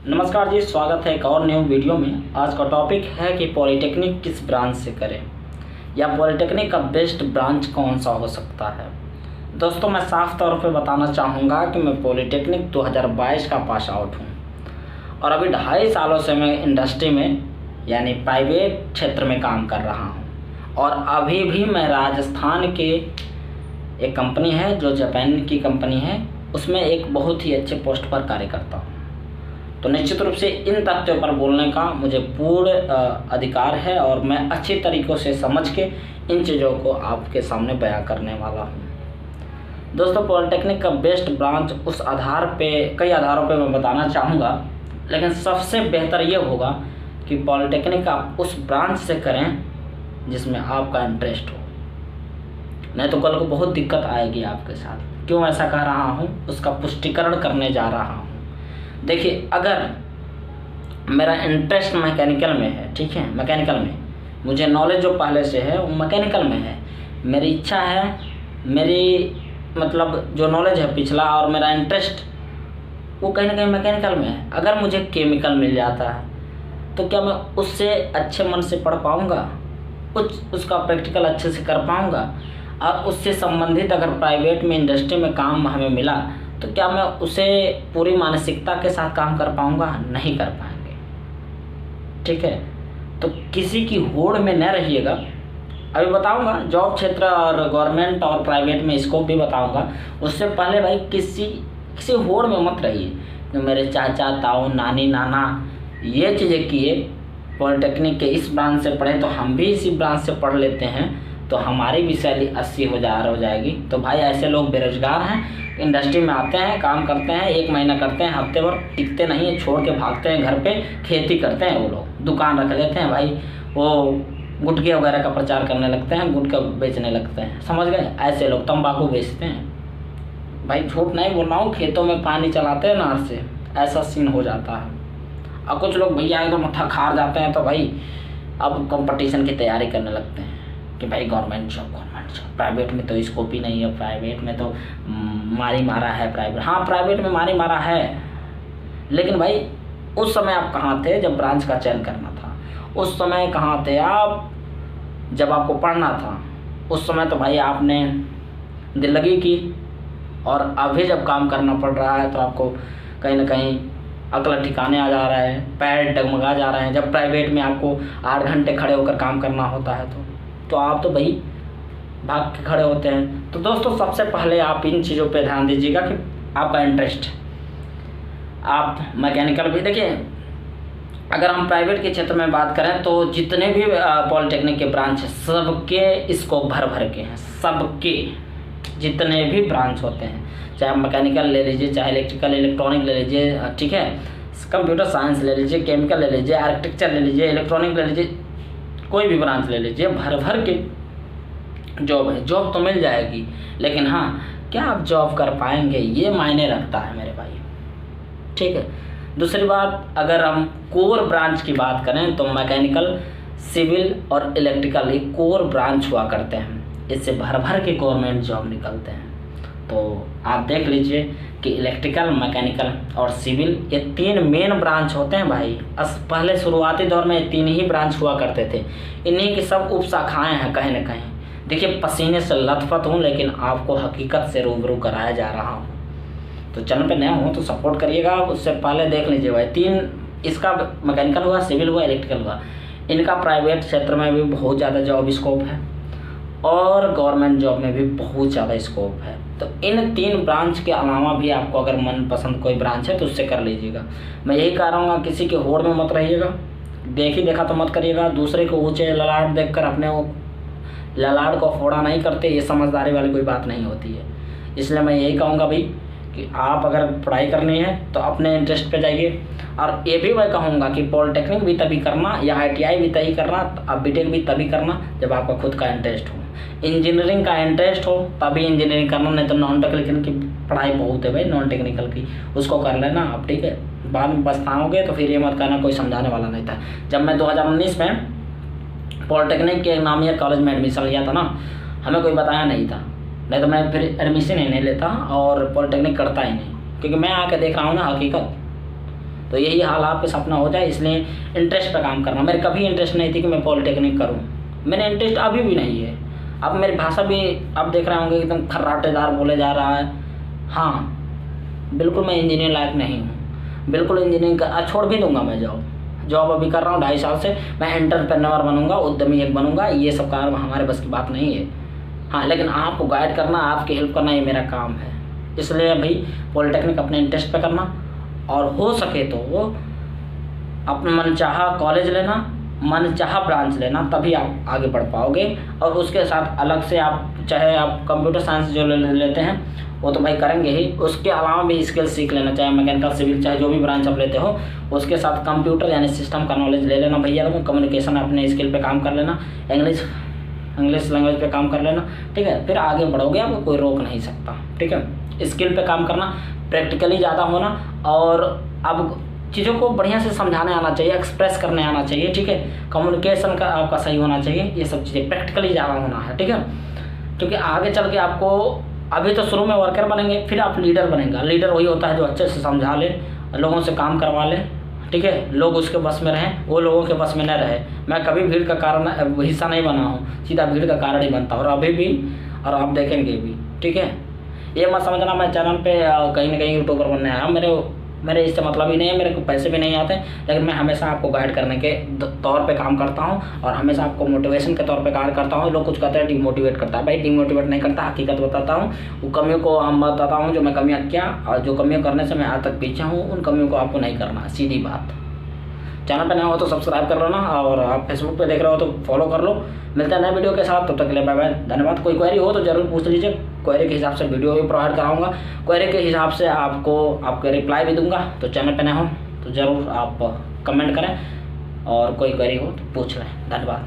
नमस्कार जी, स्वागत है एक और न्यू वीडियो में। आज का टॉपिक है कि पॉलिटेक्निक किस ब्रांच से करें या पॉलिटेक्निक का बेस्ट ब्रांच कौन सा हो सकता है। दोस्तों, मैं साफ तौर पे बताना चाहूँगा कि मैं पॉलिटेक्निक 2022 का पास आउट हूँ और अभी 2.5 सालों से मैं इंडस्ट्री में यानी प्राइवेट क्षेत्र में काम कर रहा हूँ। और अभी भी मैं राजस्थान के एक कंपनी है जो जापान की कंपनी है, उसमें एक बहुत ही अच्छे पोस्ट पर कार्य करता हूँ। तो निश्चित रूप से इन तथ्यों पर बोलने का मुझे पूर्ण अधिकार है और मैं अच्छी तरीक़ों से समझ के इन चीज़ों को आपके सामने बयां करने वाला हूं। दोस्तों, पॉलिटेक्निक का बेस्ट ब्रांच उस आधार पे कई आधारों पे मैं बताना चाहूँगा, लेकिन सबसे बेहतर ये होगा कि पॉलिटेक्निक आप उस ब्रांच से करें जिसमें आपका इंटरेस्ट हो, नहीं तो कल को बहुत दिक्कत आएगी आपके साथ। क्यों ऐसा कह रहा हूँ उसका पुष्टिकरण करने जा रहा हूँ। देखिए, अगर मेरा इंटरेस्ट मैकेनिकल में है, ठीक है, मैकेनिकल में मुझे नॉलेज जो पहले से है वो मैकेनिकल में है, मेरी इच्छा है, मेरी मतलब जो नॉलेज है पिछला और मेरा इंटरेस्ट वो कहीं ना कहीं मैकेनिकल में है। अगर मुझे केमिकल मिल जाता है तो क्या मैं उससे अच्छे मन से पढ़ पाऊँगा, उसका प्रैक्टिकल अच्छे से कर पाऊँगा? और उससे संबंधित अगर प्राइवेट में इंडस्ट्री में काम हमें मिला तो क्या मैं उसे पूरी मानसिकता के साथ काम कर पाऊँगा? नहीं कर पाएंगे, ठीक है। तो किसी की होड़ में न रहिएगा। अभी बताऊँगा जॉब क्षेत्र और गवर्नमेंट और प्राइवेट में स्कोप भी बताऊँगा। उससे पहले भाई किसी होड़ में मत रहिए कि मेरे चाचा ताऊ नानी नाना ये चीज़ें किए, पॉलिटेक्निक के इस ब्रांच से पढ़े तो हम भी इसी ब्रांच से पढ़ लेते हैं तो हमारी भी सैलरी 80,000 हो जाएगी। तो भाई ऐसे लोग बेरोजगार हैं, इंडस्ट्री में आते हैं, काम करते हैं, 1 महीना करते हैं, हफ्ते भर टिकते नहीं है, छोड़ के भागते हैं घर पे, खेती करते हैं, वो लोग दुकान रख लेते हैं भाई, वो गुटखे वगैरह का प्रचार करने लगते हैं, गुटखा बेचने लगते हैं, समझ गए। ऐसे लोग तंबाकू बेचते हैं भाई, झूठ नहीं बोल रहा हूँ, खेतों में पानी चलाते हैं नहर से, ऐसा सीन हो जाता है। और कुछ लोग भैया एकदम थक हार जाते हैं तो भाई अब कंपटीशन की तैयारी करने लगते हैं कि भाई गवर्नमेंट जॉब, प्राइवेट में तो स्कोप ही नहीं है, प्राइवेट में तो मारी मारा है प्राइवेट। हाँ, प्राइवेट में मारी मारा है, लेकिन भाई उस समय आप कहाँ थे जब ब्रांच का चयन करना था? उस समय कहाँ थे आप जब आपको पढ़ना था? उस समय तो भाई आपने दिल लगी की, और अभी जब काम करना पड़ रहा है तो आपको कहीं ना कहीं अकल ठिकाने आ जा रहा है, पैर डगमगा जा रहे हैं। जब प्राइवेट में आपको 8 घंटे खड़े होकर काम करना होता है तो आप तो भाई भाग के खड़े होते हैं। तो दोस्तों, सबसे पहले आप इन चीज़ों पे ध्यान दीजिएगा कि आपका इंटरेस्ट, आप मैकेनिकल भी देखिए। अगर हम प्राइवेट के क्षेत्र में बात करें तो जितने भी पॉलिटेक्निक के ब्रांच हैं सबके स्कोप भर के हैं, सबके जितने भी ब्रांच होते हैं, चाहे मैकेनिकल ले लीजिए, चाहे इलेक्ट्रिकल इलेक्ट्रॉनिक ले लीजिए, ठीक है, कंप्यूटर साइंस ले लीजिए, केमिकल ले लीजिए, आर्किटेक्चर ले लीजिए, इलेक्ट्रॉनिक ले लीजिए, कोई भी ब्रांच ले लीजिए, भर के जॉब है। जॉब तो मिल जाएगी, लेकिन हाँ, क्या आप जॉब कर पाएंगे ये मायने रखता है मेरे भाई, ठीक है। दूसरी बात, अगर हम कोर ब्रांच की बात करें तो मैकेनिकल, सिविल और इलेक्ट्रिकल ये कोर ब्रांच हुआ करते हैं, इससे भर के गवर्नमेंट जॉब निकलते हैं। तो आप देख लीजिए कि इलेक्ट्रिकल, मैकेनिकल और सिविल ये 3 मेन ब्रांच होते हैं भाई। पहले शुरुआती दौर में 3 ही ब्रांच हुआ करते थे, इन्हीं की सब उप शाखाएँ हैं कहीं ना कहीं। देखिए, पसीने से लथपथ हूँ, लेकिन आपको हकीकत से रूबरू कराया जा रहा हूँ। तो चैनल पे नए हो तो सपोर्ट करिएगा। उससे पहले देख लीजिए भाई, 3 इसका मैकेनिकल हुआ, सिविल हुआ, इलेक्ट्रिकल हुआ, इनका प्राइवेट क्षेत्र में भी बहुत ज़्यादा जॉब स्कोप है और गवर्नमेंट जॉब में भी बहुत ज़्यादा स्कोप है। तो इन 3 ब्रांच के अलावा भी आपको अगर मनपसंद कोई ब्रांच है तो उससे कर लीजिएगा। मैं यही कह रहा हूँ, किसी के होड़ में मत रहिएगा, देखा तो मत करिएगा। दूसरे को ऊँचे ललाट देखकर अपने वो ललाट को फोड़ा नहीं करते, ये समझदारी वाली कोई बात नहीं होती है। इसलिए मैं यही कहूँगा भाई कि आप अगर पढ़ाई करनी है तो अपने इंटरेस्ट पे जाइए। और ये भी मैं कहूँगा कि पॉलिटेक्निक भी तभी करना या ITI भी तभी करना, अब BTech भी तभी करना जब आपका खुद का इंटरेस्ट हो। इंजीनियरिंग का इंटरेस्ट हो तभी इंजीनियरिंग करना, नहीं तो नॉन टेक्निकल की पढ़ाई बहुत है भाई, नॉन टेक्निकल की, उसको कर लेना आप, ठीक है। बाद में पछताओगे तो फिर ये मत कहना कोई समझाने वाला नहीं था। जब मैं 2019 में पॉलिटेक्निक के नामिया कॉलेज में एडमिशन लिया था ना, हमें कोई बताया नहीं था, नहीं तो मैं फिर एडमिशन ही नहीं लेता और पॉलिटेक्निक करता ही नहीं, क्योंकि मैं आके देख रहा हूँ ना हकीकत। तो यही हाल आपके सपना हो जाए, इसलिए इंटरेस्ट पे काम करना। मेरे कभी इंटरेस्ट नहीं थी कि मैं पॉलिटेक्निक करूँ, मेरा इंटरेस्ट अभी भी नहीं है। अब मेरी भाषा भी आप देख रहे होंगे एकदम खर्राटेदार बोले जा रहा है। हाँ, बिल्कुल मैं इंजीनियर लायक नहीं हूँ, बिल्कुल इंजीनियरिंग का छोड़ भी दूंगा। मैं जॉब अभी कर रहा हूँ 2.5 साल से, मैं एंटरप्रेन्योर बनूंगा, उद्यमी एक बनूंगा। ये सब काम हमारे बस की बात नहीं है। हाँ, लेकिन आपको गाइड करना, आपकी हेल्प करना, ये मेरा काम है। इसलिए भाई पॉलिटेक्निक अपने इंटरेस्ट पे करना, और हो सके तो वो अपने मनचाहा कॉलेज लेना, मनचाहा ब्रांच लेना, तभी आप आगे बढ़ पाओगे। और उसके साथ अलग से आप चाहे आप कंप्यूटर साइंस जो लेते हैं वो तो भाई करेंगे ही, उसके अलावा भी स्किल सीख लेना, चाहे मैकेनिकल, सिविल, चाहे जो भी ब्रांच आप लेते हो, उसके साथ कंप्यूटर यानी सिस्टम का नॉलेज ले लेना भैया। तो कम्युनिकेशन अपने स्किल पे काम कर लेना, इंग्लिश लैंग्वेज पे काम कर लेना, ठीक है। फिर आगे बढ़ोगे, आपको कोई रोक नहीं सकता, ठीक है। स्किल पे काम करना, प्रैक्टिकली ज़्यादा होना, और अब चीज़ों को बढ़िया से समझाने आना चाहिए, एक्सप्रेस करने आना चाहिए, ठीक है। कम्युनिकेशन का आपका सही होना चाहिए, ये सब चीज़ें प्रैक्टिकली ज़्यादा होना है, ठीक है। क्योंकि आगे चल के आपको, अभी तो शुरू में वर्कर बनेंगे, फिर आप लीडर बनेंगे। लीडर वही होता है जो अच्छे से समझा ले, लोगों से काम करवा ले, ठीक है, लोग उसके बस में रहें, वो लोगों के बस में न रहे। मैं कभी भीड़ का कारण हिस्सा नहीं बना हूँ, सीधा भीड़ का कारण ही बनता हूँ, और अभी भी, और आप देखेंगे भी, ठीक है। ये मत समझना मैं चैनल पे कहीं ना कहीं यूट्यूबर बनने आया हूँ, मेरे इससे मतलब ही नहीं है, मेरे को पैसे भी नहीं आते, लेकिन मैं हमेशा आपको गाइड करने के तौर पे काम करता हूँ, और हमेशा आपको मोटिवेशन के तौर पे काम करता हूँ। लोग कुछ कहते हैं डिमोटिवेट करता है, भाई डिमोटिवेट नहीं करता, हकीकत बताता हूँ। वो कमियों को हम बताता हूँ जो मैं कमियाँ किया, और जो कमियाँ करने से मैं आज तक पीछे हूँ, उन कमियों को आपको नहीं करना, सीधी बात। चैनल पे नया हो तो सब्सक्राइब कर लो ना, और आप फेसबुक पे देख रहे हो तो फॉलो कर लो। मिलते हैं नए वीडियो के साथ, तब तक के लिए बाय बाय, धन्यवाद। कोई क्वेरी हो तो जरूर पूछ लीजिए, क्वेरी के हिसाब से वीडियो भी प्रोवाइड कराऊंगा, क्वेरी के हिसाब से आपको रिप्लाई भी दूंगा। तो चैनल पे नए हो तो ज़रूर आप कमेंट करें, और कोई क्वेरी हो तो पूछ लें। धन्यवाद।